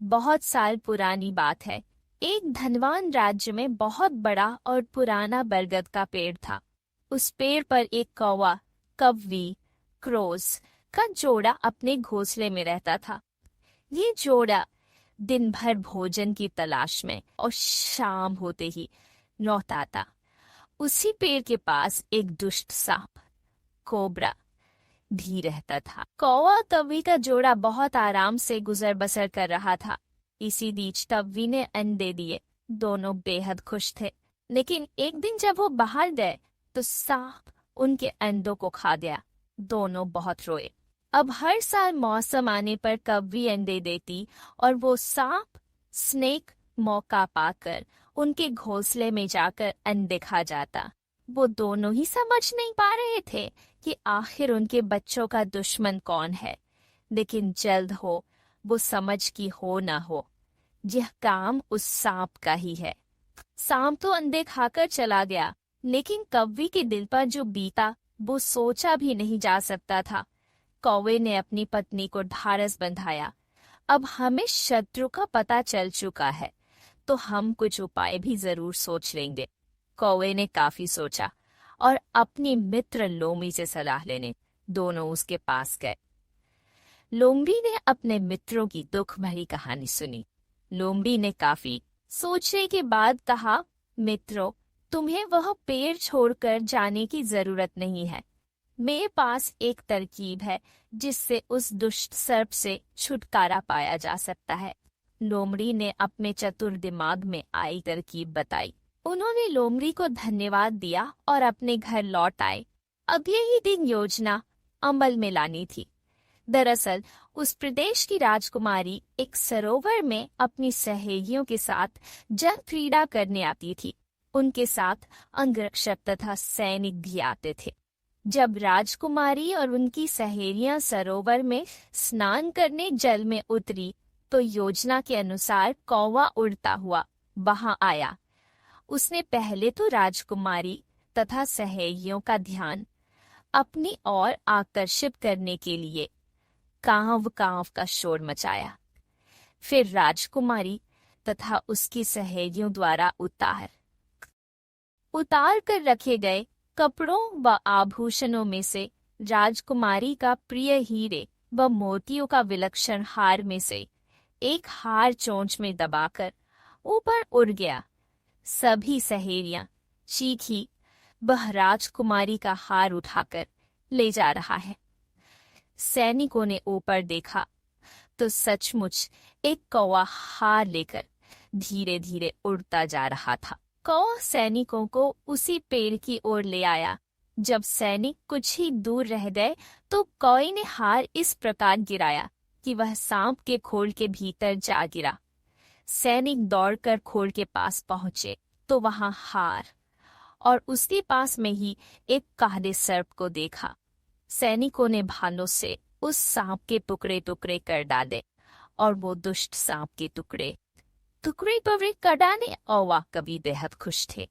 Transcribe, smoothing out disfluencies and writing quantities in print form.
बहुत साल पुरानी बात है। एक धनवान राज्य में बहुत बड़ा और पुराना बरगद का पेड़ था। उस पेड़ पर एक कौवा, कव्वी, क्रोस का जोड़ा अपने घोंसले में रहता था। ये जोड़ा दिन भर भोजन की तलाश में और शाम होते ही लौट आता। उसी पेड़ के पास एक दुष्ट सांप, कोबरा, भी रहता था। कौवा और कव्वी का जोड़ा बहुत आराम से गुजर बसर कर रहा था। इसी बीच कव्वी ने अंडे दिए। दोनों बेहद खुश थे। लेकिन एक दिन जब वो बाहर गए तो सांप उनके अंडों को खा गया। दोनों बहुत रोए। अब हर साल मौसम आने पर कव्वी अंडे देती और वो सांप, स्नेक, मौका पाकर उनके घोंसले में जाकर अंडे खा जाता। वो दोनों ही समझ नहीं पा रहे थे कि आखिर उनके बच्चों का दुश्मन कौन है। लेकिन जल्द हो वो समझ की हो ना हो, यह काम उस सांप का ही है। सांप तो अंडे खाकर चला गया, लेकिन कव्वी के दिल पर जो बीता वो सोचा भी नहीं जा सकता था। कौवे ने अपनी पत्नी को ढाढ़स बंधाया। अब हमें शत्रु का पता चल चुका है, तो हम कुछ उपाय भी जरूर सोच लेंगे। कौवे ने काफी सोचा और अपनी मित्र लोमड़ी से सलाह लेने दोनों उसके पास गए। लोमड़ी ने अपने मित्रों की दुख भरी कहानी सुनी। लोमड़ी ने काफी सोचने के बाद कहा, मित्रों, तुम्हें वह पेड़ छोड़कर जाने की जरूरत नहीं है। मेरे पास एक तरकीब है जिससे उस दुष्ट सर्प से छुटकारा पाया जा सकता है। लोमड़ी ने अपने चतुर दिमाग में आई तरकीब बताई। उन्होंने लोमड़ी को धन्यवाद दिया और अपने घर लौट आए। अब यही दिन योजना अमल में लानी थी। दरअसल उस प्रदेश की राजकुमारी एक सरोवर में अपनी सहेलियों के साथ जल क्रीड़ा करने आती थी। उनके साथ अंगरक्षक तथा सैनिक भी आते थे। जब राजकुमारी और उनकी सहेलियां सरोवर में स्नान करने जल में उतरी तो योजना के अनुसार कौवा उड़ता हुआ वहां आया। उसने पहले तो राजकुमारी तथा सहेलियों का ध्यान अपनी ओर आकर्षित करने के लिए कांव कांव का शोर मचाया। फिर राजकुमारी तथा उसकी सहेलियों द्वारा उतार कर रखे गए कपड़ों व आभूषणों में से राजकुमारी का प्रिय हीरे व मोतियों का विलक्षण हार में से एक हार चोंच में दबाकर ऊपर उड़ गया। सभी सहेलियां चीखी, वह राजकुमारी का हार उठाकर ले जा रहा है। सैनिकों ने ऊपर देखा तो सचमुच एक कौवा हार लेकर धीरे धीरे उड़ता जा रहा था। कौवा सैनिकों को उसी पेड़ की ओर ले आया। जब सैनिक कुछ ही दूर रह गए तो कौवे ने हार इस प्रकार गिराया कि वह सांप के खोल के भीतर जा गिरा। सैनिक दौड़कर खोल के पास पहुंचे तो वहां हार और उसके पास में ही एक काले सर्प को देखा। सैनिकों ने भालों से उस सांप के टुकड़े टुकड़े कर डाले और वो दुष्ट सांप के टुकड़े टुकड़े कर डाले और वह कभी बेहद खुश थे।